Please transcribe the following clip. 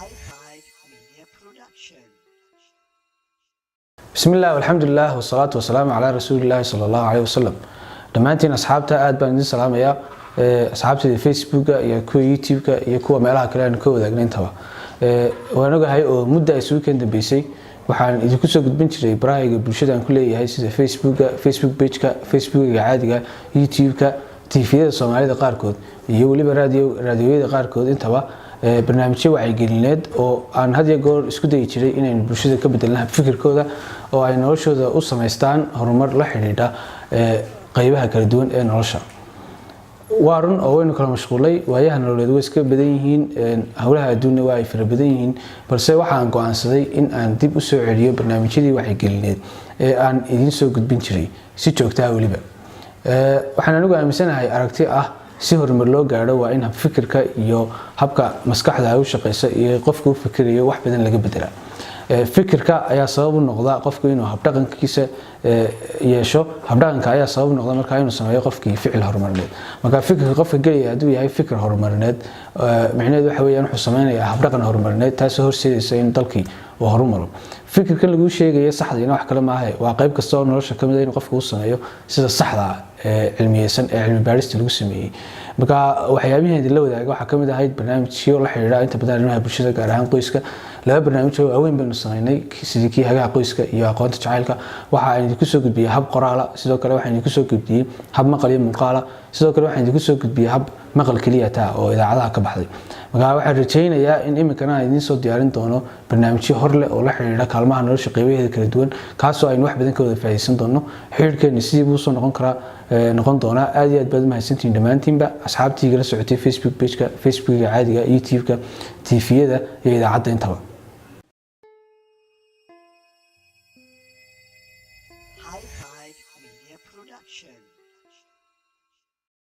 Hi5 Media Production. بسم الله والحمد لله والصلاة والسلام على رسول الله صلى الله عليه وسلم. دمانتين أصحابتا آد بان idin salaamaya asxaabtayda Facebooka iyo kuwa YouTube-ka iyo kuwa meelaha kale aan ka wadaagnayntaaba waan ogahay oo muddo ay soo keen dambeysay waxaan idinku soo gudbin jiray barahayga bulshada aan ku leeyahay sida Facebook page-ka Facebooka caadiga YouTube-ka TV-yada Soomaalida qaarkood iyo waliba raadiyooyada qaarkood intaba barnaamijyo wacyi-gelineed oo aan had iyo goor isku dayi jiray inay bulshada ka bedelnaa fikirkooda oo ay noloshooda u sameystaan horumar la xiriira qaybaha kala duwan ee nolosha waarun oo waynu kala mashquulay waayaha nololeed way iska badan yihiin hawlaha adduunka waa ay fara badan yihiin balse waxaan go'aansaday in aan dib u soo celiyo barnaamijyadii wacyi-gelineed ee aan idin soo gudbin jiray si joogto ah waliba waxaan anigu aaminsanahay aragti ah si horumar loo gaaro waa in fikirka iyo habka maskaxda ay u shaqeyso iyo qofku u fikirayo wax badan laga bedela fikirka ayaa sabab u noqda qofku inuu habdhaqankiisa yeesho habdhaqanka ayaa sabab u noqda marka inuu sameeyo qofkii ficil horumarineed marka fikirka qofka galaya haduu yahay fikir horumarineed macnaheedu waxa weeyaan wuxuu sameynayaa habdhaqan horumarineed taas oo horseedaysa in dalkii uu horumaro fikirka lagu sheegayo saxda wax kale ma aha waa qayb kasta oo nolosha kamid ah in qofku uu sameeyo sida saxda cilmiyeysan ee cilmi baarista lagu sameeyay marka waxyaabaheedii la wadaaga waxa kamid ahayd barnaamijyo la xiriira inta badan arrimaha bulshada gaar ahaan qoyska laba barnaamij oo weyn baynu sameynay sidii kii hagaha qoyska iyo aqoonta jacaylka waxa aan idinku soo gudbiyay hab qoraal sidoo kale waxaan idinku soo gudbiyay hab maqal iyo muuqaal sidoo kale waxaan idinku soo gudbiyay hab maqal kaliya taa oo idaacadaha ka baxday marka waxaan rajaynayaa in imikana aan idin soo diyaarin doono barnaamijyo hor leh oo la xiriira kaalmaha nolosha qaybaheeda kala duwan kaasoo aynu wax badan ka wada faa'iideysan doono xiriirkeena sidii buu soo noqon doonaa aad iyo aad baad mahadsantihiin dhammaantiinba asxaabtii la socotay Facebook page-ka Facebooka caadiga YouTube-ka TV-yada iyo idaacadda intaba Hi5 Media Production.